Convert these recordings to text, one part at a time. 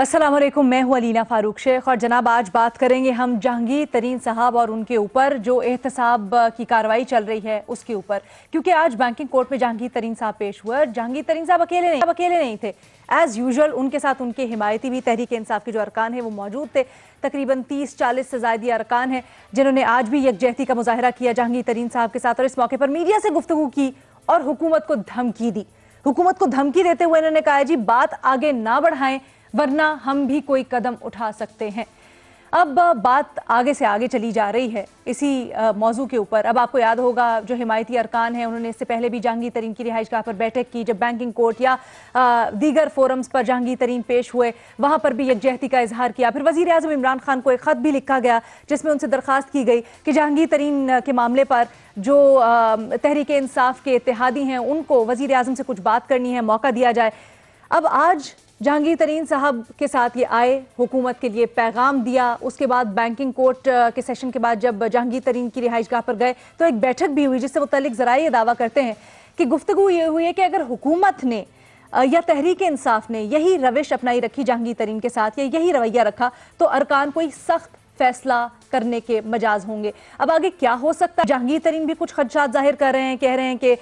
अस्सलाम वालेकुम, मैं हूं अलीना फारूक शेख और जनाब आज बात करेंगे हम जहांगीर तरीन साहब और उनके ऊपर जो एहतसाब की कार्रवाई चल रही है उसके ऊपर, क्योंकि आज बैंकिंग कोर्ट में जहांगीर तरीन साहब पेश हुए। जहांगीर तरीन साहब अकेले नहीं थे। एज यूजुअल उनके साथ उनके हिमायती भी तहरीक इंसाफ के जो अरकान हैं वो मौजूद थे। तकरीबन 30-40 से ज़ायद अरकान हैं जिन्होंने आज भी यकजहती का मुजाहरा किया जहांगीर तरीन साहब के साथ और इस मौके पर मीडिया से गुफ्तगू की और हुकूमत को धमकी दी। हुकूमत को धमकी देते हुए इन्होंने कहा जी बात आगे ना बढ़ाएं वरना हम भी कोई कदम उठा सकते हैं। अब बात आगे से आगे चली जा रही है इसी मौजू के ऊपर। अब आपको याद होगा जो हिमायती अरकान हैं उन्होंने इससे पहले भी जहांगीर तरीन की रिहाइशगाह पर बैठक की। जब बैंकिंग कोर्ट या दीगर फोरम्स पर जहांगीर तरीन पेश हुए वहां पर भी यकजहती का इजहार किया। फिर वजीर आजम इमरान खान को एक खत भी लिखा गया जिसमें उनसे दरख्वास्त की गई कि जहांगीर तरीन के मामले पर जो तहरीक इंसाफ के इत्तेहादी हैं उनको वजीर आजम से कुछ बात करनी है, मौका दिया जाए। अब आज जहांगीर तरीन साहब के साथ ये आए, हुकूमत के लिए पैगाम दिया। उसके बाद बैंकिंग कोर्ट के सेशन के बाद जब जहांगीर तरीन की रिहाइशगाह पर गए तो एक बैठक भी हुई जिससे मुतालिक ज़राए ये दावा करते हैं कि गुफ्तगू ये हुई है कि अगर हुकूमत ने या तहरीक इंसाफ ने यही रविश अपनाई रखी जहांगीर तरीन के साथ या यही रवैया रखा तो अरकान कोई सख्त फैसला करने के मजाज होंगे। अब आगे क्या हो सकता है? जहांगीर तरीन भी कुछ खदशात जाहिर कर रहे हैं, कह रहे हैं कि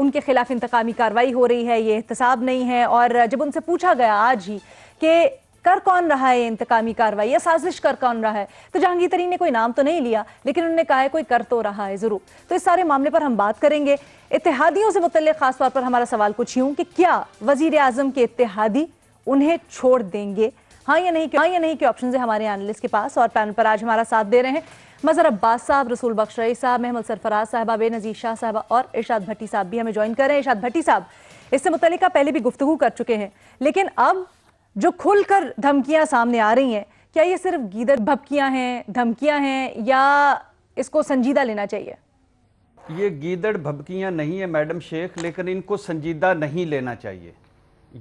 उनके खिलाफ इंतकामी कार्रवाई हो रही है, ये एहतसाब नहीं है। और जब उनसे पूछा गया आज ही कि कर कौन रहा है इंतकामी कार्रवाई या साजिश कर कौन रहा है, तो जहांगीर तरीन ने कोई नाम तो नहीं लिया लेकिन उन्होंने कहा है कोई कर तो रहा है जरूर। तो इस सारे मामले पर हम बात करेंगे। इत्तेहादियों से मुतल्लिक खास तौर पर हमारा सवाल कुछ यूं कि क्या वजीर आजम के इत्तेहादी उन्हें छोड़ देंगे, हाँ या नहीं के ऑप्शन है हमारे एनालिस्ट के पास। और पैनल पर आज हमारा साथ दे रहे हैं मजहर अब्बास साहब, रसूल बख्श रईस साहब, महमूद सरफराज साहबा, बेनज़ीर शाह साहबा और इरशाद भट्टी साहब भी हमें ज्वाइन कर रहे हैं। इरशाद भट्टी साहब इससे मुतल्लिक पहले भी गुफ्तगू कर चुके हैं लेकिन अब जो खुलकर धमकियां सामने आ रही हैं, क्या ये सिर्फ गीदड़ भभकियां हैं, धमकियां हैं या इसको संजीदा लेना चाहिए? ये गीदड़ भभकियां नहीं है मैडम शेख, लेकिन इनको संजीदा नहीं लेना चाहिए।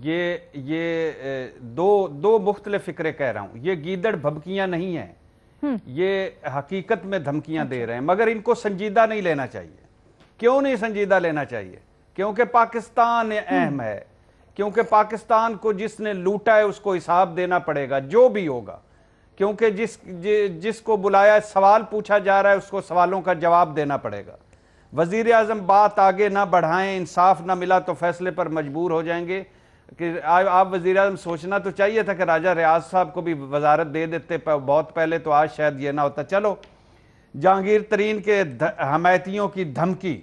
ये दो मुख्तलिफ फिक्रे कह रहा हूं। ये गीदड़ भभकियां नहीं है, ये हकीकत में धमकियां दे रहे हैं, मगर इनको संजीदा नहीं लेना चाहिए। क्यों नहीं संजीदा लेना चाहिए? क्योंकि पाकिस्तान अहम है, क्योंकि पाकिस्तान को जिसने लूटा है उसको हिसाब देना पड़ेगा जो भी होगा, क्योंकि जिसको बुलाया सवाल पूछा जा रहा है उसको सवालों का जवाब देना पड़ेगा। वजीर आजम बात आगे ना बढ़ाएं, इंसाफ ना मिला तो फैसले पर मजबूर हो जाएंगे। कि आप वज़ीर आज़म सोचना तो चाहिए था कि राजा रियाज साहब को भी वजारत दे देते बहुत पहले, तो आज शायद ये ना होता। चलो, जहांगीर तरीन के हमायतियों की धमकी।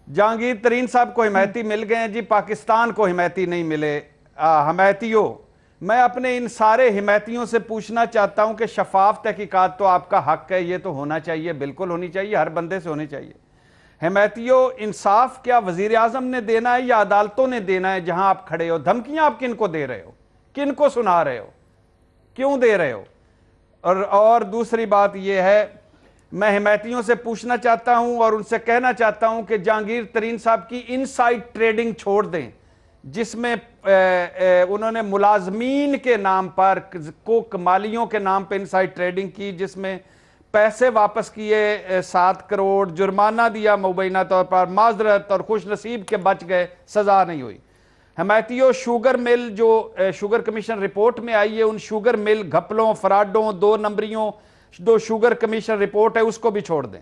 जहांगीर तरीन साहब को हिमायती मिल गए हैं जी, पाकिस्तान को हिमायती नहीं मिले। हिमायतियों, मैं अपने इन सारे हिमायतियों से पूछना चाहता हूं कि शफाफ तहकीकात तो आपका हक है, ये तो होना चाहिए, बिल्कुल होनी चाहिए, हर बंदे से होनी चाहिए। हिमायतियों, इंसाफ क्या वजीर आजम ने देना है या अदालतों ने देना है? जहां आप खड़े हो, धमकियां आप किन को दे रहे हो, किन को सुना रहे हो, क्यों दे रहे हो? और दूसरी बात यह है, मैं हिमायतियों से पूछना चाहता हूं और उनसे कहना चाहता हूं कि जहांगीर तरीन साहब की इनसाइड ट्रेडिंग छोड़ दें, जिसमें उन्होंने मुलाजमीन के नाम पर, को कमालियों के नाम पर इनसाइड ट्रेडिंग की, जिसमें पैसे वापस किए 7 करोड़, जुर्माना दिया मुबैना तौर पर, माजरत और खुश नसीब के बच गए, सजा नहीं हुई। हिमायतियों, शुगर मिल जो शुगर कमीशन रिपोर्ट में आई है, उन शुगर मिल घपलों, फ्रॉडों, 2 नंबरियों, जो शुगर कमीशन रिपोर्ट है उसको भी छोड़ दें।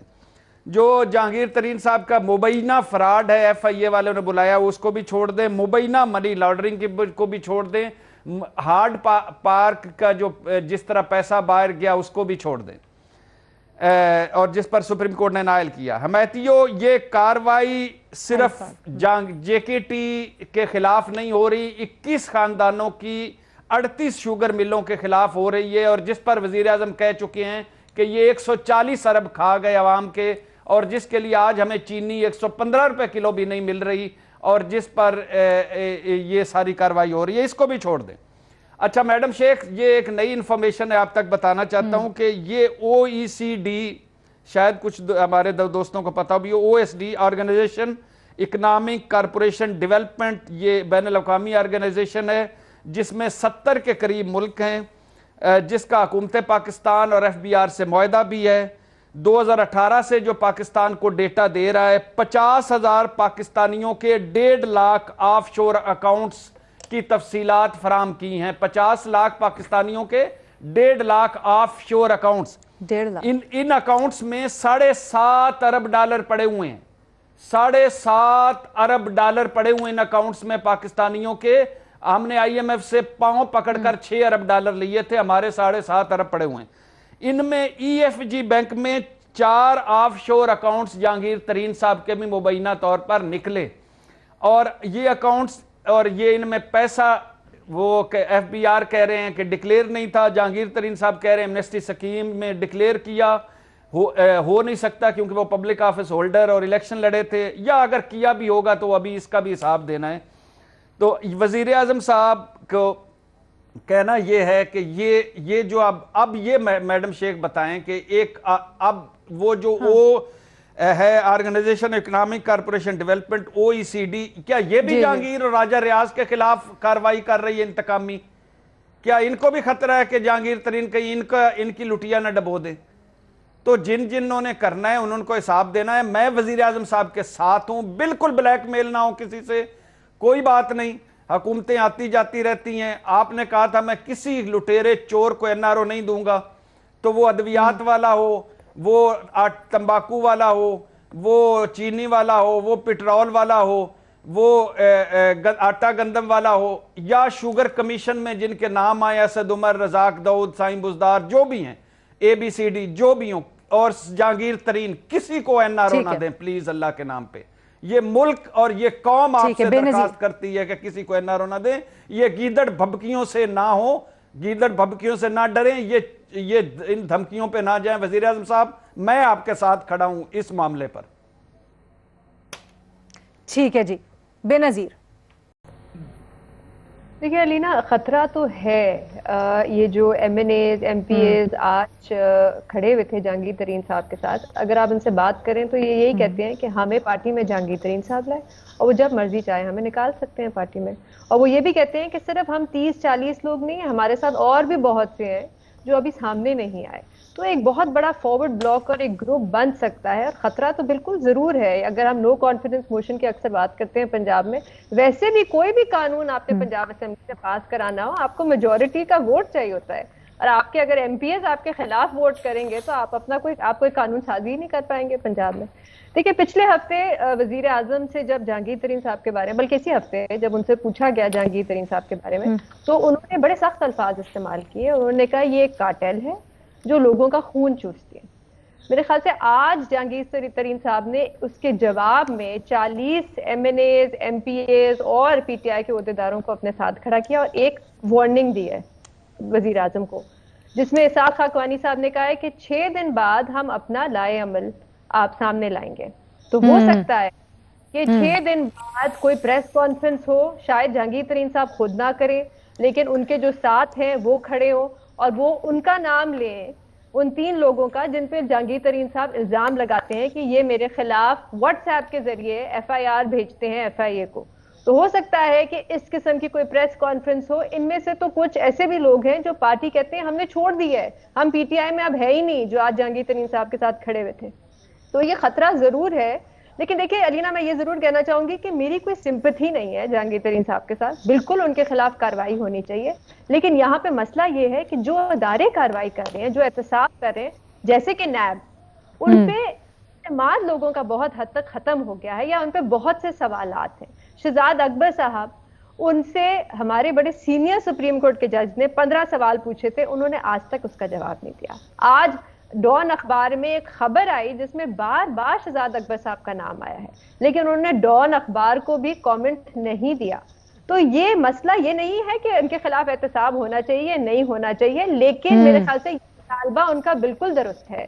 जो जहांगीर तरीन साहब का मुबैना फ्रॉड है, FIA वालों ने बुलाया, उसको भी छोड़ दें। मुबैना मनी लॉन्ड्रिंग को भी छोड़ दें। हार्ड पार्क का जो जिस तरह पैसा बाहर गया उसको भी छोड़ दें, और जिस पर सुप्रीम कोर्ट ने नायल किया। हिमायतियों, ये कार्रवाई सिर्फ JKT के खिलाफ नहीं हो रही, 21 खानदानों की 38 शुगर मिलों के खिलाफ हो रही है, और जिस पर वजीर आजम कह चुके हैं कि ये 140 अरब खा गए अवाम के, और जिसके लिए आज हमें चीनी 115 रुपए किलो भी नहीं मिल रही, और जिस पर ये सारी कार्रवाई हो रही है, इसको भी छोड़ दें। अच्छा मैडम शेख, ये एक नई इंफॉर्मेशन है, आप तक बताना चाहता हूं कि ये OECD, शायद कुछ हमारे दोस्तों को पता भी हो, OSD organisation, economic corporation development, ये बैनुल अक़वामी ऑर्गेनाइजेशन है जिसमें 70 के करीब मुल्क हैं, जिसका हुकूमत पाकिस्तान और FBR से मुआहदा भी है। 2018 से जो पाकिस्तान को डेटा दे रहा है, 50,000 पाकिस्तानियों के 1.5 लाख ऑफशोर अकाउंट्स की तफसीलात फराम की हैं। 50 लाख पाकिस्तानियों के 1.5 लाख ऑफ शोर अकाउंट्स, 1.5 लाख इन अकाउंट्स में $7.5 अरब पड़े हुए हैं। $7.5 अरब पड़े हुए इन अकाउंट्स में पाकिस्तानियों के। हमने IMF से पांव पकड़कर $6 अरब लिए थे, हमारे $7.5 अरब पड़े हुए हैं। इनमें EFG बैंक में 4 ऑफशोर अकाउंट्स जहांगीर तरीन साहब के भी मुबैना तौर पर निकले, और ये अकाउंट्स और ये इनमें पैसा वो FBR कह रहे हैं कि डिक्लेयर नहीं था, जहांगीर तरीन साहब कह रहे हैं एमनेस्टी स्कीम में डिक्लेयर किया, हो नहीं सकता क्योंकि वो पब्लिक ऑफिस होल्डर और इलेक्शन लड़े थे, या अगर किया भी होगा तो अभी इसका भी हिसाब देना है। तो वजीर आजम साहब को कहना यह है कि ये जो अब ये मैडम शेख बताएं कि एक अब वो जो वो है organisation economic corporation development OECD, क्या ये भी जहांगीर और राजा रियाज के खिलाफ कार्रवाई कर रही है इंतकामी? क्या इनको भी खतरा है कि जहांगीर तरीन कहीं इनकी लुटिया न डबो दे? तो जिन्होंने करना है उनको हिसाब देना है। मैं वजीर आजम साहब के साथ हूं, बिल्कुल ब्लैकमेल ना हो किसी से, कोई बात नहीं, हुकूमतें आती जाती रहती हैं। आपने कहा था मैं किसी लुटेरे चोर को NRO नहीं दूंगा, तो वो अद्वियात वाला हो, वो तंबाकू वाला हो, वो चीनी वाला हो, वो पेट्रोल वाला हो, वो आटा गंदम वाला हो, या शुगर कमीशन में जिनके नाम आए असद उमर, रजाक दाऊद, साईं बुजदार, जो भी हैं, ABCD जो भी हो, और जहांगीर तरीन, किसी को NRO ना दें प्लीज, अल्लाह के नाम पे। ये मुल्क और ये कौम आपसे दरखास्त करती है कि किसी को NRO ना दें। ये गीदड़ भभकियों से ना हो, गीदड़ भभकियों से ना डरें, ये इन धमकियों पे ना जाएं। वजीर आजम साहब, मैं आपके साथ खड़ा हूं इस मामले पर। ठीक है जी, बेनजीर। देखिए अलीना, खतरा तो है। ये जो MNAs MPAs आज खड़े हुए थे जहांगीर तरीन साहब के साथ, अगर आप उनसे बात करें तो ये यही कहते हैं कि हमें पार्टी में जहांगीर तरीन साहब लाए और वो जब मर्जी चाहे हमें निकाल सकते हैं पार्टी में। और वो ये भी कहते हैं कि सिर्फ हम 30-40 लोग नहीं हैं, हमारे साथ और भी बहुत से हैं जो अभी सामने नहीं आए। तो एक बहुत बड़ा फॉरवर्ड ब्लॉक और एक ग्रुप बन सकता है, और खतरा तो बिल्कुल जरूर है। अगर हम नो कॉन्फिडेंस मोशन की अक्सर बात करते हैं पंजाब में, वैसे भी कोई भी कानून आपने पंजाब असेंबली से पास कराना हो, आपको मेजोरिटी का वोट चाहिए होता है, और आपके अगर MPs आपके खिलाफ वोट करेंगे तो आप कोई कानून साजी नहीं कर पाएंगे पंजाब में। देखिए पिछले हफ्ते वजीर आजम से जब जहांगीर तरीन साहब के बारे में, बल्कि इसी हफ्ते जब उनसे पूछा गया जहांगीर तरीन साहब के बारे में, तो उन्होंने बड़े सख्त अल्फाज इस्तेमाल किए। उन्होंने कहा ये एक कार्टेल है जो लोगों का खून चूसती है। मेरे ख्याल से आज जहांगीर तरीन साहब ने उसके जवाब में 40 MNAs MPAs और PTI के अहदेदारों को अपने साथ खड़ा किया और एक वार्निंग दी है वजीर आजम को, जिसमें इसाक खाकवानी साहब ने कहा है कि 6 दिन बाद हम अपना लाए अमल आप सामने लाएंगे। तो हो सकता है कि 6 दिन बाद कोई प्रेस कॉन्फ्रेंस हो, शायद जहांगीर तरीन साहब खुद ना करें, लेकिन उनके जो साथ हैं वो खड़े हो और वो उनका नाम लें, उन 3 लोगों का जिन पे जहांगीर तरीन साहब इल्जाम लगाते हैं कि ये मेरे खिलाफ व्हाट्सएप के जरिए FIR भेजते हैं FIA को। तो हो सकता है कि इस किस्म की कोई प्रेस कॉन्फ्रेंस हो। इनमें से तो कुछ ऐसे भी लोग हैं जो पार्टी कहते हैं हमने छोड़ दी है, हम PTI में अब है ही नहीं, जो आज जहांगीर तरीन साहब के साथ खड़े हुए थे। तो ये खतरा जरूर है। लेकिन देखिए अलीना, मैं ये जरूर कहना चाहूंगी कि मेरी कोई सिंपैथी नहीं है जहांगीर तरीन साहब के साथ, बिल्कुल उनके खिलाफ कार्रवाई होनी चाहिए। लेकिन यहाँ पे मसला ये है कि जो अदारे कार्रवाई कर रहे हैं, जो एहतसाब कर रहे हैं, जैसे कि NAB, उन पे एतमाद लोगों का बहुत हद तक खत्म हो गया है, या उन पे बहुत से सवालात हैं। शहजाद अकबर साहब, उनसे हमारे बड़े सीनियर सुप्रीम कोर्ट के जज ने 15 सवाल पूछे थे, उन्होंने आज तक उसका जवाब नहीं दिया। आज डॉन अखबार में एक खबर आई जिसमें बार बार शहजाद अकबर साहब का नाम आया है, लेकिन उन्होंने डॉन अखबार को भी कमेंट नहीं दिया। तो ये मसला ये नहीं है कि उनके खिलाफ एहतसाब होना चाहिए नहीं होना चाहिए, लेकिन मेरे ख्याल से तालबा उनका बिल्कुल दुरुस्त है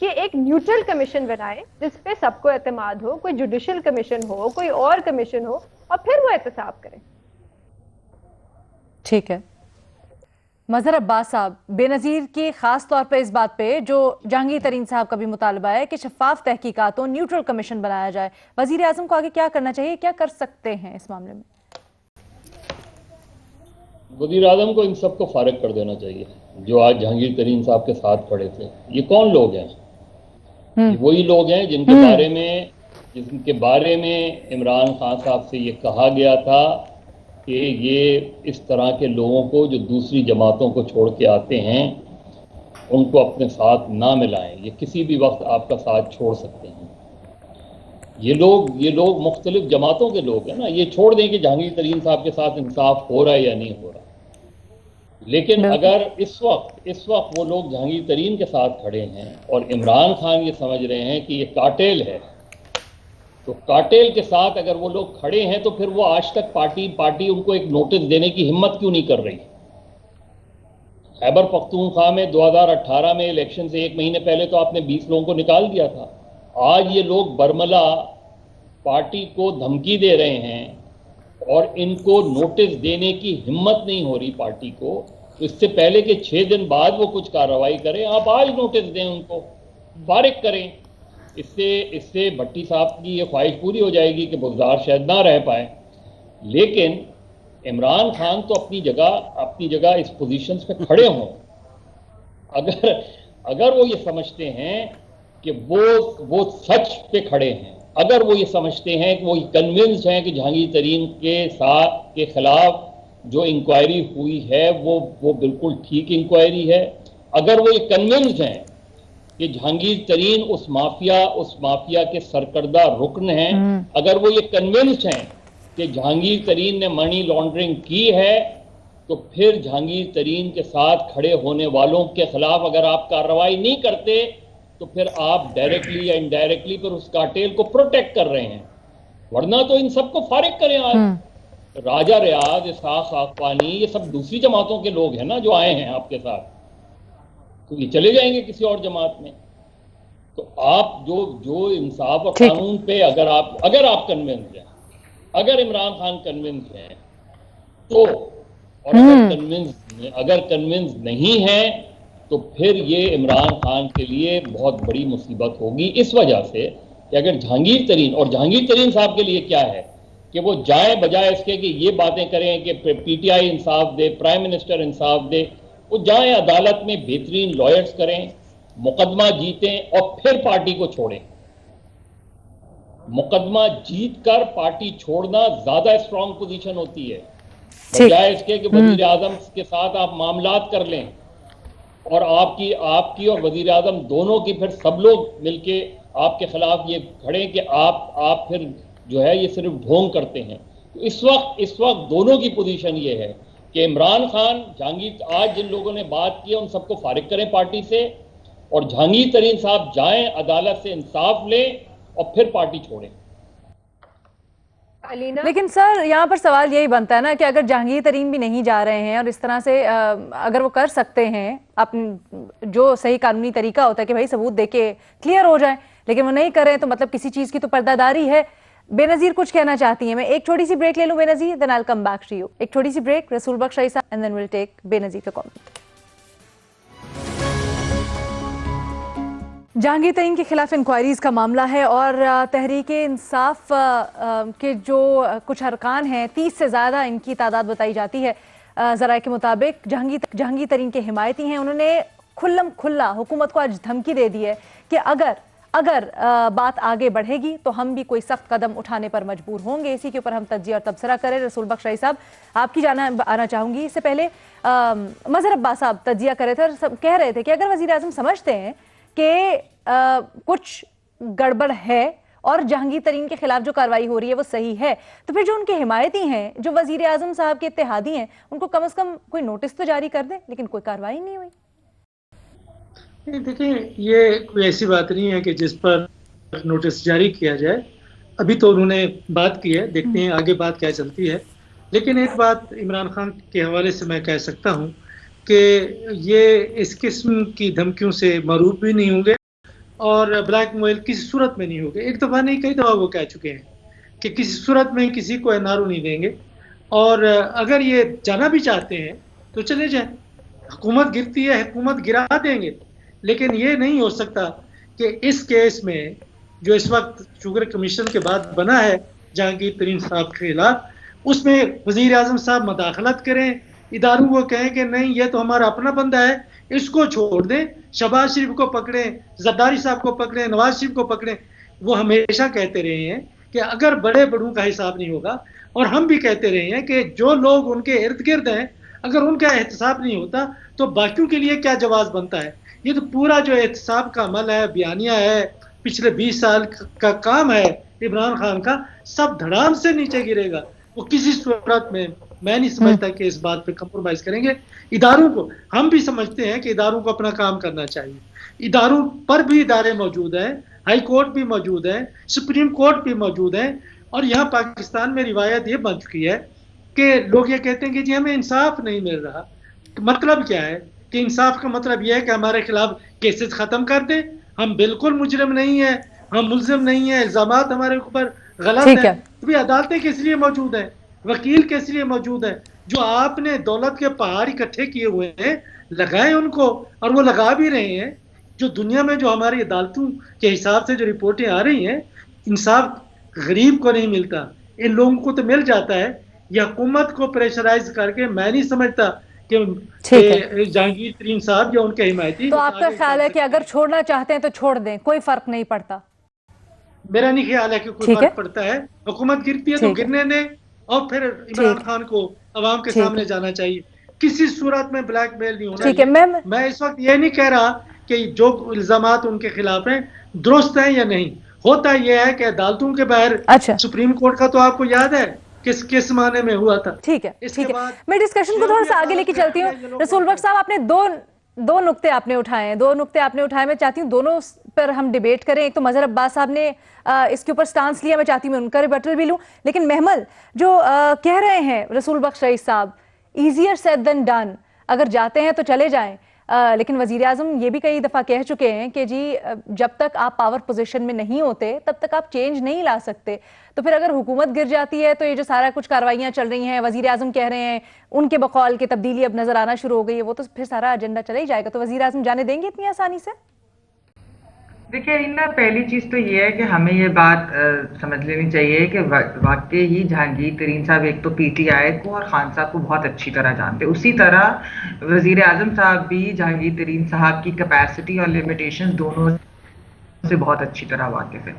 कि एक न्यूट्रल कमीशन बनाए जिसपे सबको एतमाद हो, कोई जुडिशियल कमीशन हो, कोई और कमीशन हो, और फिर वो एहतसाब करें। ठीक है मजहर अब्बास साहब, बेनजीर की खास तौर पर इस बात पे जो जहांगीर तरीन साहब का भी मुतालबा है कि शफाफ तहकीकात हो, न्यूट्रल कमीशन बनाया जाए, वजीर आजम को आगे क्या करना चाहिए, क्या कर सकते हैं इस मामले में? वजीर आजम को इन सबको फारिग कर देना चाहिए जो आज जहांगीर तरीन साहब के साथ खड़े थे। ये कौन लोग हैं? ये वही लोग हैं जिनके बारे में इमरान खान साहब से ये कहा गया था कि ये इस तरह के लोगों को जो दूसरी जमातों को छोड़ के आते हैं उनको अपने साथ ना मिलाएं। ये किसी भी वक्त आपका साथ छोड़ सकते हैं। ये लोग मुख्तलिफ जमातों के लोग हैं ना। ये छोड़ दें कि जहांगीर तरीन साहब के साथ इंसाफ हो रहा है या नहीं हो रहा, लेकिन अगर इस वक्त वो लोग जहांगीर तरीन के साथ खड़े हैं और इमरान खान ये समझ रहे हैं कि ये कार्टेल है, तो कार्टेल के साथ अगर वो लोग खड़े हैं तो फिर वो आज तक पार्टी उनको एक नोटिस देने की हिम्मत क्यों नहीं कर रही? खैबर पख्तूनख्वा में 2018 में इलेक्शन से 1 महीने पहले तो आपने 20 लोगों को निकाल दिया था। आज ये लोग बरमला पार्टी को धमकी दे रहे हैं और इनको नोटिस देने की हिम्मत नहीं हो रही पार्टी को। तो इससे पहले कि 6 दिन बाद वो कुछ कार्रवाई करें, आप आज नोटिस दें, उनको फारिग करें। इससे भट्टी साहब की ये ख्वाहिश पूरी हो जाएगी कि बुज़दार शायद ना रह पाए। लेकिन इमरान खान तो अपनी जगह इस पोजीशन पे खड़े हों। अगर वो ये समझते हैं कि वो सच पे खड़े हैं, अगर वो ये समझते हैं कि वो कन्विंस्ड हैं कि जहांगीर तरीन के खिलाफ जो इंक्वायरी हुई है वो बिल्कुल ठीक इंक्वायरी है, अगर वो ये कन्विंस्ड हैं कि जहांगीर तरीन उस माफिया के सरकर्दा रुकन हैं, अगर वो ये कन्विंस्ड हैं कि जहांगीर तरीन ने मनी लॉन्ड्रिंग की है, तो फिर जहांगीर तरीन के साथ खड़े होने वालों के खिलाफ अगर आप कार्रवाई नहीं करते तो फिर आप डायरेक्टली या इनडायरेक्टली फिर उस कार्टेल को प्रोटेक्ट कर रहे हैं। वरना तो इन सबको फारिग करें। आज राजा रियाज, इसहाक खाकवानी, ये सब दूसरी जमातों के लोग हैं ना जो आए हैं आपके साथ, तो ये चले जाएंगे किसी और जमात में। तो आप जो इंसाफ और कानून पे अगर आप कन्विंस हैं, अगर इमरान खान कन्विंस हैं तो, और अगर कन्विंस नहीं है तो फिर ये इमरान खान के लिए बहुत बड़ी मुसीबत होगी। इस वजह से कि अगर जहांगीर तरीन साहब के लिए क्या है कि वो जाए बजाय इसके कि ये बातें करें कि पीटीआई इंसाफ दे, प्राइम मिनिस्टर इंसाफ दे, वो जाएं अदालत में बेहतरीन लॉयर्स करें, मुकदमा जीतें और फिर पार्टी को छोड़ें। मुकदमा जीत कर पार्टी छोड़ना ज्यादा स्ट्रांग पोजीशन होती है, बजाय इसके कि वजीर आजम के साथ आप मामलात कर लें और आपकी और वजीर आजम दोनों की फिर सब लोग मिलके आपके खिलाफ ये खड़े कि आप फिर जो है ये सिर्फ ढोंग करते हैं। तो इस वक्त दोनों की पोजीशन ये है कि इमरान खान, जहांगीर, आज जिन लोगों ने बात की उन सबको फारिग करें पार्टी से, और जहांगीर तरीन साहब जाएं अदालत से इंसाफ लें और फिर पार्टी छोड़ें। लेकिन सर यहाँ पर सवाल यही बनता है ना कि अगर जहांगीर तरीन भी नहीं जा रहे हैं और इस तरह से अगर वो कर सकते हैं अपने जो सही कानूनी तरीका होता है कि भाई सबूत देके क्लियर हो जाए, लेकिन वो नहीं करें तो मतलब किसी चीज की तो पर्दादारी है। बेनजीर कुछ कहना चाहती हैं? मैं एक छोटी सी ब्रेक ले लूं Benazir, then I will come back to you. एक छोटी सी break, Rasool Bakhsh Isa, and then will take Benazir का कमेंट। जहांगीर तरीन के खिलाफ इंक्वायरीज का मामला है और तहरीके इंसाफ के जो कुछ अरकान हैं, 30 से ज़्यादा इनकी तादाद बताई जाती है। ज़राए के मुताबिक जहांगीर तरीन के हिमायती हैं, उन्होंने खुल्ला हुकूमत को आज धमकी दे दी है कि अगर बात आगे बढ़ेगी तो हम भी कोई सख्त कदम उठाने पर मजबूर होंगे। इसी के ऊपर हम तज्जिया और तबसरा करें। रसूल बख्श साहब, आपकी आना चाहूँगी। इससे पहले मज़हर अब्बास साहब तज्जिया कर रहे थे और सब कह रहे थे कि अगर वज़ीर आज़म समझते हैं कि कुछ गड़बड़ है और जहांगीर तरीन के खिलाफ जो कार्रवाई हो रही है वो सही है, तो फिर जो उनके हिमायती हैं, जो वज़ीर आज़म साहब के इत्तेहादी हैं, उनको कम से कम कोई नोटिस तो जारी कर दें। लेकिन कोई कार्रवाई नहीं हुई। देखिए, ये कोई ऐसी बात नहीं है कि जिस पर नोटिस जारी किया जाए। अभी तो उन्होंने बात की है, देखते हैं आगे बात क्या चलती है। लेकिन एक बात इमरान खान के हवाले से मैं कह सकता हूं कि ये इस किस्म की धमकियों से मरूब भी नहीं होंगे और ब्लैकमेल किसी सूरत में नहीं होंगे। एक दफ़ा नहीं, कई दफ़ा वो कह चुके हैं कि किसी सूरत में किसी को एनआरओ नहीं देंगे, और अगर ये जाना भी चाहते हैं तो चले जाएं। हुकूमत गिरती है, हुकूमत गिरा देंगे। लेकिन ये नहीं हो सकता कि इस केस में जो इस वक्त शुगर कमीशन के बाद बना है जहांगीर तरीन साहब के खिलाफ, उसमें वज़ीर आज़म साहब मदाखलत करें, इदारों को कहें कि नहीं ये तो हमारा अपना बंदा है, इसको छोड़ दें, शहबाज शरीफ को पकड़ें, जरदारी साहब को पकड़ें, नवाज शरीफ को पकड़ें। वो हमेशा कहते रहे हैं कि अगर बड़े बड़ों का हिसाब नहीं होगा, और हम भी कहते रहे हैं कि जो लोग उनके इर्द गिर्द हैं, अगर उनका एहतसाब नहीं होता तो बाकियों के लिए क्या जवाब बनता है। ये तो पूरा जो एहतसाब का अमल है, बयानिया है, पिछले 20 साल का काम है इमरान खान का, सब धड़ाम से नीचे गिरेगा। वो किसी सूरत में मैं नहीं समझता कि इस बात पे कंप्रोमाइज करेंगे। इदारों को हम भी समझते हैं कि इदारों को अपना काम करना चाहिए, इदारों पर भी इदारे मौजूद हैं, हाई कोर्ट भी मौजूद है, सुप्रीम कोर्ट भी मौजूद है। और यहाँ पाकिस्तान में रिवायत ये बन चुकी है कि लोग ये कहते हैं कि जी हमें इंसाफ नहीं मिल रहा। मतलब क्या है कि इंसाफ का मतलब यह है कि हमारे खिलाफ केसेस खत्म कर दें, हम बिल्कुल मुजरिम नहीं है, हम मुल्जिम नहीं है, इल्जामात हमारे ऊपर गलत है। तो भी अदालतें किस लिए मौजूद है, वकील किस लिए मौजूद है? जो आपने दौलत के पहाड़ इकट्ठे किए हुए हैं लगाए उनको, और वो लगा भी रहे हैं। जो दुनिया में जो हमारी अदालतों के हिसाब से जो रिपोर्टें आ रही हैं, इंसाफ गरीब को नहीं मिलता, इन लोगों को तो मिल जाता है। यह हुकूमत को प्रेशराइज करके मैं नहीं समझता कि जहांगीर तरीन साहब या उनके हिमायती। तो आपका ख्याल है कि अगर छोड़ना चाहते हैं तो छोड़ दें, कोई फर्क नहीं पड़ता? मेरा नहीं ख्याल है कि कोई फर्क पड़ता है। हुकूमत गिरती है तो गिरने दें, और फिर इमरान खान को अवाम के सामने जाना चाहिए। किसी सूरत में ब्लैकमेल नहीं होना चाहिए। मैं इस वक्त ये नहीं कह रहा कि जो इल्जामात उनके खिलाफ हैं दुरुस्त हैं या नहीं। होता यह है कि अदालतों के बाहर सुप्रीम कोर्ट का तो आपको याद है किस माने में हुआ था। ठीक है, ठीक है। मैं डिस्कशन को थोड़ा सा आगे लेके चलती हूँ। रसूल बख्श साहब, आपने दो नुक्ते आपने उठाए हैं, मैं चाहती हूँ दोनों पर हम डिबेट करें। एक तो मजहर अब्बास साहब ने इसके ऊपर स्टांस लिया, मैं चाहती हूँ उनका रिबटल भी लूं। लेकिन महमल जो कह रहे हैं रसूल बख्श रईस साहब, ईजियर सेड देन डन, अगर जाते हैं तो चले जाएं। लेकिन वजीर आजम ये भी कई दफा कह चुके हैं कि जी जब तक आप पावर पोजीशन में नहीं होते तब तक आप चेंज नहीं ला सकते। तो फिर अगर हुकूमत गिर जाती है तो ये जो सारा कुछ कार्रवाइयां चल रही हैं, वजीर आजम कह रहे हैं उनके बकौल के तब्दीली अब नजर आना शुरू हो गई है, वो तो फिर सारा एजेंडा चला ही जाएगा। तो वजीर आजम जाने देंगे इतनी आसानी से? देखिए रीना, पहली चीज तो ये है कि हमें ये बात समझ लेनी चाहिए कि वाकई ही जहांगीर तरीन साहब एक तो पीटीआई को और खान साहब को बहुत अच्छी तरह जानते, उसी तरह वजीर आजम साहब भी जहांगीर तरीन साहब की कैपेसिटी और लिमिटेशंस दोनों से बहुत अच्छी तरह वाकिफ है।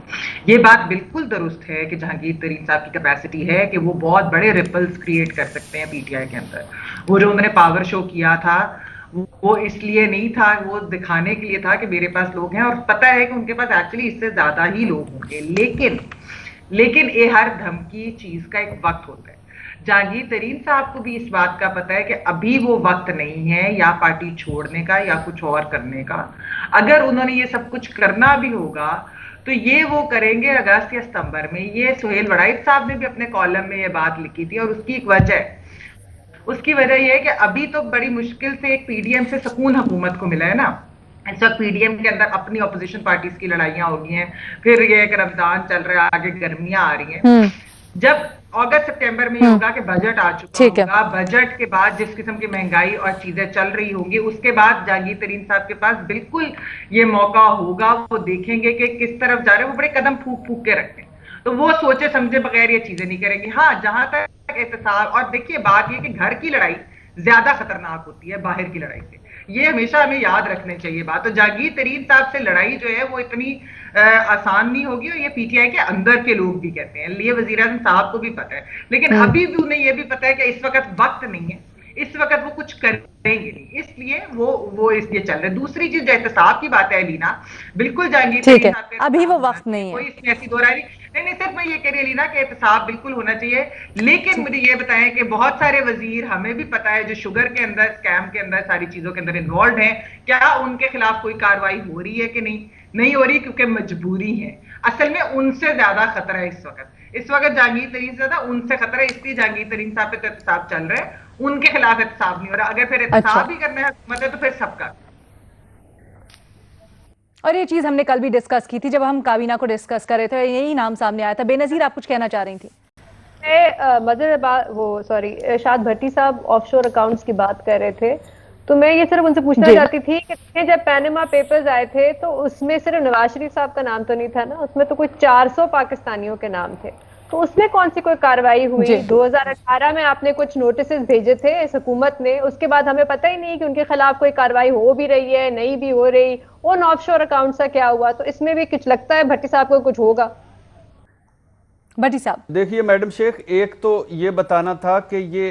ये बात बिल्कुल दुरुस्त है कि जहांगीर तरीन साहब की कैपेसिटी है कि वो बहुत बड़े रिपल्स क्रिएट कर सकते हैं पीटीआई के अंदर। वो जो उन्होंने पावर शो किया था वो इसलिए नहीं था, वो दिखाने के लिए था कि मेरे पास लोग हैं, और पता है कि उनके पास एक्चुअली इससे ज्यादा ही लोग होंगे। लेकिन ये हर धमकी चीज का एक वक्त होता है। जहांगीर तरीन साहब को भी इस बात का पता है कि अभी वो वक्त नहीं है या पार्टी छोड़ने का या कुछ और करने का। अगर उन्होंने ये सब कुछ करना भी होगा तो ये वो करेंगे अगस्त या सितंबर में। ये सुहेल वड़ाइच साहब ने भी अपने कॉलम में ये बात लिखी थी, और उसकी एक उसकी वजह यह है कि अभी तो बड़ी मुश्किल से एक पीडीएम से सुकून हुकूमत को मिला है ना। इस वक्त पीडीएम के अंदर अपनी ऑपोजिशन पार्टीज की लड़ाइयां हो गई हैं, फिर ये एक रमजान चल रहा है, आगे गर्मियां आ रही हैं। जब अगस्त सितंबर में होगा कि बजट आ चुका होगा, बजट के बाद जिस किस्म की महंगाई और चीजें चल रही होंगी, उसके बाद जहांगीर तरीन साहब के पास बिल्कुल ये मौका होगा। वो देखेंगे कि किस तरफ जा रहे हैं, वो बड़े कदम फूक के रखते हैं, तो वो सोचे समझे बगैर ये चीजें नहीं करेंगे। हाँ, जहां तक एहतसाब, और देखिए बात ये कि घर की लड़ाई ज्यादा खतरनाक होती है बाहर की लड़ाई से, ये हमेशा हमें याद रखने चाहिए बात। तो जहांगीर तरीन साहब से लड़ाई जो है वो इतनी आसान नहीं होगी, और ये पीटीआई के अंदर के लोग भी कहते हैं, ये वजीर आज़म साहब को भी पता है। लेकिन अभी भी उन्हें ये भी पता है कि इस वक्त वक्त नहीं है, इस वक्त वो कुछ करेंगे नहीं, इसलिए वो इसलिए चल रहे। दूसरी चीज जो एहतसाब की बात है लीना, बिल्कुल जहांगीर तरीन साहब अभी वो वक्त नहीं है, कोई इसमें ऐसी दो राय नहीं, सिर्फ मैं ये कह रही लीना कि एहतसाब बिल्कुल होना चाहिए। लेकिन मुझे ये बताएं कि बहुत सारे वजीर हमें भी पता है जो शुगर के अंदर, स्कैम के अंदर, सारी चीजों के अंदर इन्वॉल्व हैं, क्या उनके खिलाफ कोई कार्रवाई हो रही है कि नहीं हो रही, क्योंकि मजबूरी है। असल में उनसे ज्यादा खतरा है इस वक्त जहांगीर तरीन से ज्यादा उनसे खतरा है, इसलिए जहांगीर तरीन साहब पे तो एहतसाब चल रहा है, उनके खिलाफ एहतसाब नहीं हो रहा। अगर फिर एहतसाब ही करना है मतलब तो फिर सबका। और ये चीज हमने कल भी डिस्कस की थी जब हम काबीना को डिस्कस कर रहे थे, यही नाम सामने आया था। बेनजीर, आप कुछ कहना चाह रही थी? शाद भट्टी साहब ऑफशोर अकाउंट्स की बात कर रहे थे, तो मैं ये सिर्फ उनसे पूछना चाहती थी कि जब पैनामा पेपर्स आए थे तो उसमें सिर्फ नवाज शरीफ साहब का नाम तो नहीं था ना, उसमें तो कुछ 400 पाकिस्तानियों के नाम थे, तो उसमें कौन सी कोई कार्रवाई हुई? 2018 में आपने कुछ नोटिस भेजे थे इस हुकूमत ने, उसके बाद हमें पता ही नहीं कि उनके खिलाफ कोई कार्रवाई हो भी रही है, नहीं भी हो रही। उन ऑफशोर अकाउंट का क्या हुआ? तो इसमें भी कुछ लगता है भट्टी साहब को कुछ होगा। भट्टी साहब देखिए मैडम शेख, एक तो ये बताना था कि ये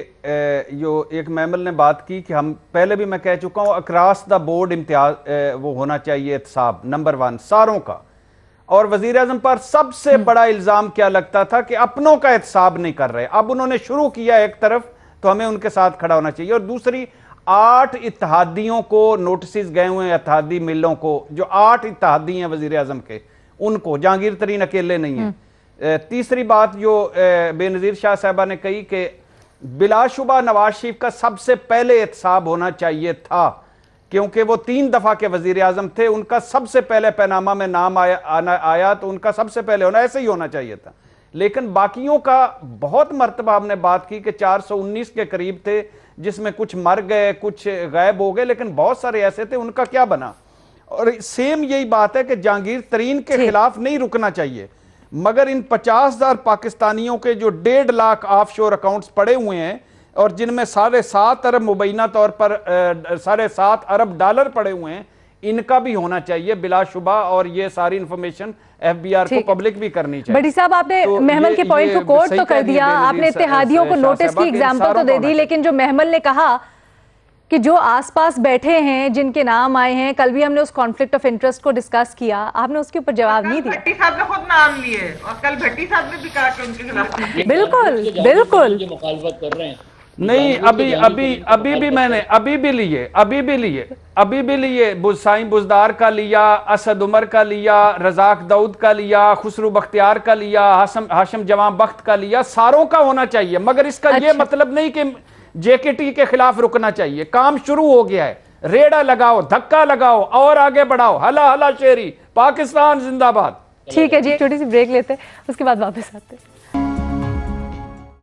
जो एक मैमल ने बात की कि हम पहले भी मैं कह चुका हूँ अक्रॉस द बोर्ड इम्तियाज वो होना चाहिए एहतसाब नंबर 1 सारों का। और वजीर आजम पर सबसे बड़ा इल्जाम क्या लगता था कि अपनों का एहतसाब नहीं कर रहे। अब उन्होंने शुरू किया एक तरफ, तो हमें उनके साथ खड़ा होना चाहिए। और दूसरी, 8 इत्तेहादियों को नोटिस गए हुए हैं, इत्तेहादी मिलों को, जो 8 इत्तेहादी हैं वजीर आजम के, उनको, जहांगीर तरीन अकेले नहीं है। तीसरी बात जो बेनज़ीर शाह साहबा ने कही कि बिलाशुबा नवाज शरीफ का सबसे पहले एहतसाब होना चाहिए था, क्योंकि वो 3 दफा के वजीर आजम थे, उनका सबसे पहले पैनामा में नाम आया तो उनका सबसे पहले होना, ऐसे ही होना चाहिए था। लेकिन बाकियों का बहुत मरतबा हमने बात की कि 419 के करीब थे, जिसमें कुछ मर गए, कुछ गायब हो गए, लेकिन बहुत सारे ऐसे थे, उनका क्या बना। और सेम यही बात है कि जहांगीर तरीन के खिलाफ नहीं रुकना चाहिए, मगर इन 50,000 पाकिस्तानियों के जो 1.5 लाख ऑफशोर अकाउंट्स पड़े हुए हैं और जिनमें 7.5 अरब मुबैना तौर पर 7.5 अरब डॉलर पड़े हुए हैं, इनका भी होना चाहिए बिलाशुबा। और ये सारी इंफॉर्मेशन एफबीआर को पब्लिक भी करनी चाहिए। बड़ी साहब, आपने तो महमल के पॉइंट को कोट तो कर दिया, आपने इत्तेहादियों को नोटिस की एग्जाम्पल तो दे दी, लेकिन जो महमल ने कहा कि जो आसपास बैठे हैं जिनके नाम आए हैं, कल भी हमने उस कॉन्फ्लिक्ट ऑफ इंटरेस्ट को डिस्कस किया, आपने उसके ऊपर जवाब नहीं दिया। भट्टी साहब ने खुद नाम लिए और कल भट्टी साहब ने भी कहा कि उनके खिलाफ बिल्कुल बिल्कुल मुखालफत कर रहे हैं। नहीं, अभी भी मैंने अभी भी लिए साईं बुजदार का लिया, असद उमर का लिया, रजाक दाऊद का लिया, खुसरू बख्तियार का लिया, हाशिम जवां बख्त का लिया, सारों का होना चाहिए। मगर इसका ये मतलब नहीं कि जेकेटी के खिलाफ रुकना चाहिए। काम शुरू हो गया है, रेड़ा लगाओ, धक्का लगाओ और आगे बढ़ाओ। हला हला शेरी, पाकिस्तान जिंदाबाद। ठीक है जी, छोटी सी ब्रेक लेते हैं, उसके बाद वापस आते हैं।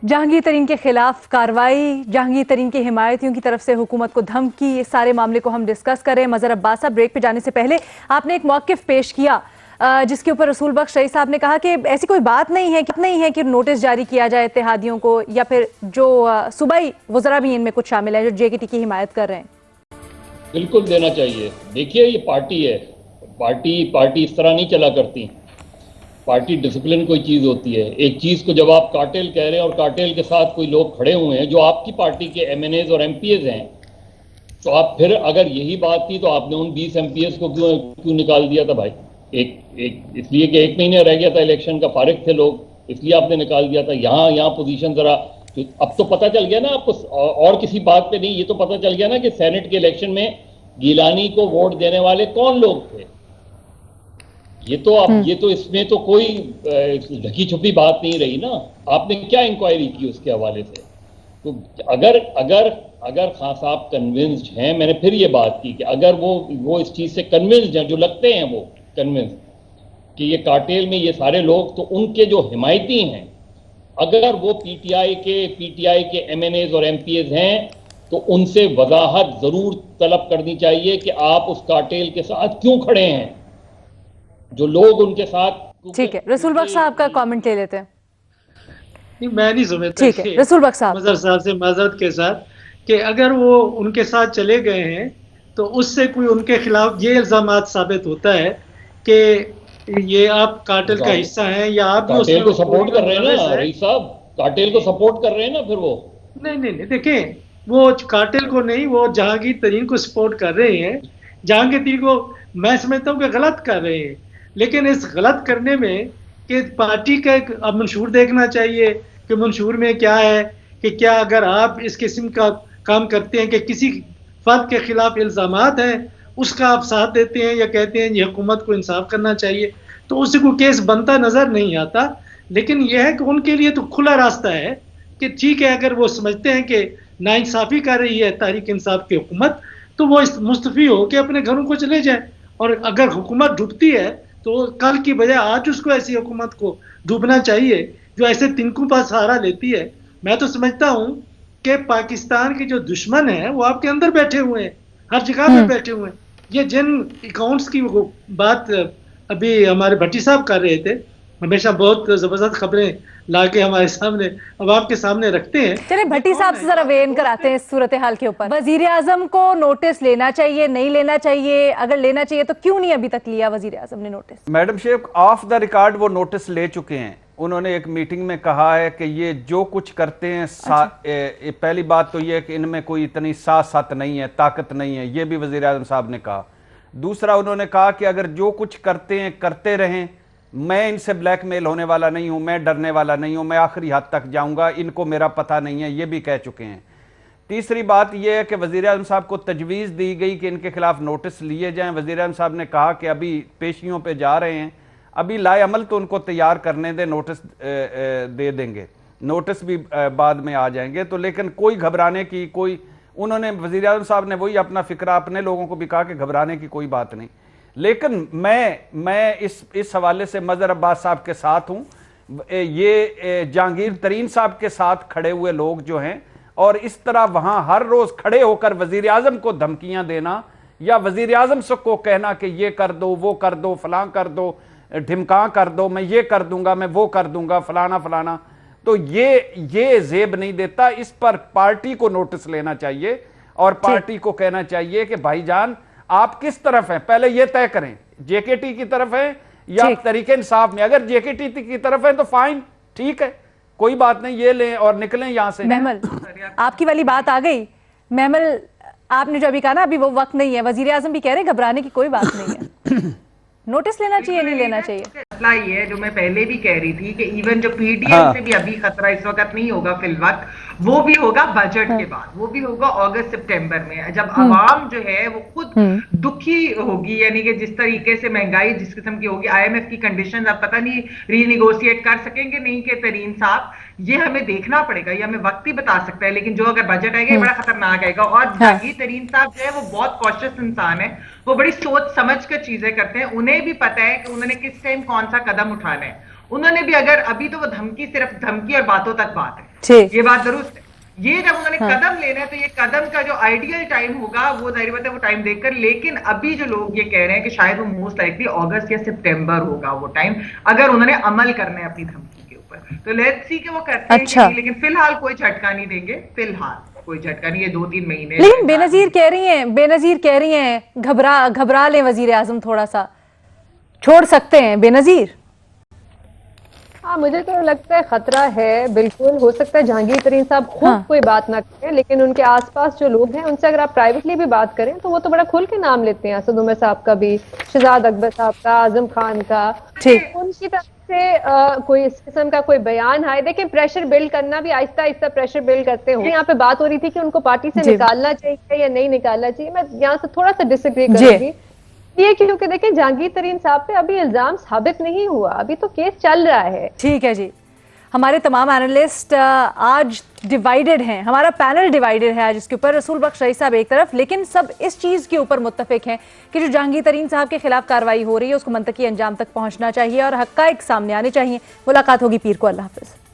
जहांगीर तरीन के खिलाफ कार्रवाई, जहांगीर तरीन के हिमायतियों की तरफ से हुकूमत को धमकी, इस सारे मामले को हम डिस्कस करें। मजहर अब्बास साहब, ब्रेक पे जाने से पहले आपने एक मौक़िफ़ पेश किया जिसके ऊपर रसूल बख्श रईस साहब ने कहा कि ऐसी कोई बात नहीं है कि नोटिस जारी किया जाए इत्तेहादियों को, या फिर जो सूबाई वज़रा भी इनमें कुछ शामिल है जो जेकेटी की हिमायत कर रहे हैं। बिल्कुल देना चाहिए। देखिए, ये पार्टी है, पार्टी इस तरह नहीं चला करती। पार्टी डिसिप्लिन कोई चीज़ होती है। एक चीज़ को जब आप कार्टेल कह रहे हैं और कार्टेल के साथ कोई लोग खड़े हुए हैं जो आपकी पार्टी के MNAs और MPAs हैं, तो आप फिर अगर यही बात थी तो आपने उन 20 MPAs को क्यों निकाल दिया था भाई? इसलिए कि 1 महीने रह गया था इलेक्शन का, फारिग थे लोग, इसलिए आपने निकाल दिया था। यहाँ पोजीशन जरा, तो अब तो पता चल गया ना आपको, और किसी बात पे नहीं, ये तो पता चल गया ना कि सेनेट के इलेक्शन में गिलानी को वोट देने वाले कौन लोग थे। ये तो इसमें तो कोई ढकी छुपी बात नहीं रही ना। आपने क्या इंक्वायरी की उसके हवाले से? तो अगर खान साहब कन्विंस्ड हैं, मैंने फिर ये बात की कि अगर वो इस चीज़ से कन्विंस्ड हैं, जो लगते हैं वो कन्विंस कि ये कार्टेल में ये सारे लोग, तो उनके जो हिमायती हैं, अगर वो पीटीआई के MNAs और MPAs हैं, तो उनसे वजाहत जरूर तलब करनी चाहिए कि आप उस कार्टेल के साथ क्यों खड़े हैं, जो लोग उनके साथ। ठीक है, रसूल बख्श साहब का कमेंट ले लेते हैं। नहीं, मैं नहीं समझता। ठीक है, रसूल बख्श साहब, मजहर साहब से माजरत के साथ कि अगर वो उनके साथ चले गए हैं तो उससे कोई उनके खिलाफ ये इल्जामात साबित होता है कि ये आप कार्टेल का हिस्सा हैं, या आप कार्टेल को सपोर्ट कर रहे हैं ना रईस साहब, कार्टेल को सपोर्ट कर रहे हैं ना फिर वो। नहीं, देखें, वो कार्टेल को नहीं, वो जहांगीर तरीन को सपोर्ट कर रहे हैं। जहांगीर तरीन को मैं समझता हूँ कि गलत कर रहे हैं, लेकिन इस गलत करने में कि पार्टी का एक अब मंशूर देखना चाहिए कि मंशूर में क्या है, कि क्या अगर आप इस किस्म का काम करते हैं कि किसी फर्द के खिलाफ इल्जामात हैं, उसका आप साथ देते हैं या कहते हैं ये हुकूमत को इंसाफ करना चाहिए, तो उससे कोई केस बनता नजर नहीं आता। लेकिन यह है कि उनके लिए तो खुला रास्ता है कि ठीक है, अगर वो समझते हैं कि नाइंसाफी कर रही है तहरीक इंसाफ की हुकूमत, तो वो मुस्तफी हो के अपने घरों को चले जाए। और अगर हुकूमत डूबती है तो कल की बजाय आज उसको ऐसी हुकूमत को डूबना चाहिए जो ऐसे तिनकों पर सहारा लेती है। मैं तो समझता हूँ कि पाकिस्तान के जो दुश्मन हैं वो आपके अंदर बैठे हुए हैं, हर जगह पे बैठे हुए हैं। ये जिन अकाउंट्स की बात अभी हमारे भट्टी साहब कर रहे थे, हमेशा बहुत जबरदस्त खबरें लाके हमारे सामने, अब आपके सामने रखते हैं। चलिए भट्टी साहब से जरा वेन कराते हैं इस सूरत हाल के ऊपर। वजीर आजम को नोटिस लेना चाहिए, नहीं लेना चाहिए? अगर लेना चाहिए तो क्यों नहीं अभी तक लिया वजीर आजम ने notice? Madam Sheikh, off the record वो नोटिस ले चुके हैं। उन्होंने एक मीटिंग में कहा है कि ये जो कुछ करते हैं पहली बात तो ये है कि इनमें कोई इतनी साथ नहीं है, ताकत नहीं है, ये भी वज़ीर आज़म साहब ने कहा। दूसरा उन्होंने कहा कि अगर जो कुछ करते हैं करते रहें, मैं इनसे ब्लैकमेल होने वाला नहीं हूं, मैं डरने वाला नहीं हूं, मैं आखिरी हद तक जाऊंगा, इनको मेरा पता नहीं है, ये भी कह चुके हैं। तीसरी बात यह है कि वज़ीर आज़म साहब को तजवीज़ दी गई कि इनके खिलाफ नोटिस लिए जाएं। वज़ीर आज़म साहब ने कहा कि अभी पेशियों पे जा रहे हैं, अभी लाए अमल तो उनको तैयार करने दें, नोटिस दे देंगे, नोटिस भी बाद में आ जाएंगे। तो लेकिन कोई घबराने की कोई, उन्होंने वज़ीर आज़म साहब ने वही अपना फिक्रा अपने लोगों को भी कहा कि घबराने की कोई बात नहीं। लेकिन मैं इस हवाले से मज़हर अब्बास साहब के साथ हूँ। ये जहांगीर तरीन साहब के साथ खड़े हुए लोग जो हैं, और इस तरह वहाँ हर रोज़ खड़े होकर वज़ीर आज़म को धमकियाँ देना या वज़ीर आज़म को कहना कि ये कर दो, वो कर दो, फलां कर दो, ढिमका कर दो, मैं ये कर दूंगा, मैं वो कर दूंगा, फलाना फलाना, तो ये जेब नहीं देता। इस पर पार्टी को नोटिस लेना चाहिए और पार्टी को कहना चाहिए कि भाईजान आप किस तरफ हैं, पहले ये तय करें, जेकेटी की तरफ है या तरीके इंसाफ में। अगर जेकेटी की तरफ है तो फाइन, ठीक है, कोई बात नहीं, ये लें और निकलें यहां से। महमल, आपकी वाली बात आ गई। महमल, आपने जो अभी कहा ना, अभी वो वक्त नहीं है, वजीर आजम भी कह रहे हैं घबराने की कोई बात नहीं है। नोटिस लेना चाहिए, नहीं लेना चाहिए? मसला ये है जो मैं पहले भी कह रही थी कि इवन जो पीडीएम से भी अभी खतरा इस वक्त नहीं होगा फिलवक्त, वो भी होगा बजट के बाद, वो भी होगा अगस्त सितंबर में, जब आवाम जो है वो खुद दुखी होगी। यानी कि जिस तरीके से महंगाई जिस किस्म की होगी, आईएमएफ की कंडीशन अब पता नहीं रीनिगोशिएट कर सकेंगे नहीं कि तरीन साहब, ये हमें देखना पड़ेगा, ये हमें वक्त ही बता सकता है। लेकिन जो अगर बजट आएगा ये बड़ा खतरनाक आएगा। और जहांगीर तरीन साहब जो है वो बहुत कॉशियस इंसान है, वो बड़ी सोच समझ कर चीजें करते हैं। उन्हें भी पता है कि उन्होंने किस टाइम कौन सा कदम उठाना है। उन्होंने भी अगर अभी तो वो धमकी, सिर्फ धमकी और बातों तक बात है, ये बात दुरुस्त है। ये जब उन्होंने कदम लेना है तो ये कदम का जो आइडियल टाइम होगा वो जाहिर बात है वो टाइम देखकर। लेकिन अभी जो लोग ये कह रहे हैं कि शायद वो मोस्ट लाइकली अगस्त या सितंबर होगा वो टाइम, अगर उन्होंने अमल करना है अपनी धमकी के ऊपर। तो लेट्स सी कि वो करते हैं कि नहीं, लेकिन फिलहाल कोई झटका नहीं देंगे, फिलहाल कोई झटका नहीं, ये 2-3 महीने। लेकिन बेनजीर कह रही हैं घबरा लें वजीर आजम, थोड़ा सा छोड़ सकते हैं बेनजीर। हाँ, मुझे तो लगता है खतरा है, बिल्कुल हो सकता है जहांगीर तरीन साहब खुद कोई बात ना करें, लेकिन उनके आसपास जो लोग हैं उनसे अगर आप प्राइवेटली भी बात करें तो वो तो बड़ा खुल के नाम लेते हैं। असद उमर साहब का भी, शहजाद अकबर साहब का, आजम खान का, उनकी तरफ से कोई इस किस्म का कोई बयान आए। देखिए, प्रेशर बिल्ड करना भी आहिस्ता आहिस्ता प्रेशर बिल्ड करते हो। यहाँ पे बात हो रही थी कि उनको पार्टी से निकालना चाहिए या नहीं निकालना चाहिए, मैं यहाँ से थोड़ा सा डिसएग्री करूंगी। ये क्योंकि देखिए जहांगीर तरीन साहब पे अभी इल्जाम साबित नहीं हुआ, अभी तो केस चल रहा है। ठीक है जी, हमारे तमाम एनालिस्ट आज डिवाइडेड हैं, हमारा पैनल डिवाइडेड है आज इसके ऊपर। रसूल बख्श रईस साहब एक तरफ, लेकिन सब इस चीज के ऊपर मुत्तफिक हैं कि जो जहांगीर तरीन साहब के खिलाफ कार्रवाई हो रही है उसको मंतकी अंजाम तक पहुंचना चाहिए और हक़ाइक़ सामने आने चाहिए। मुलाकात होगी पीर को। अल्लाह हाफ़िज़।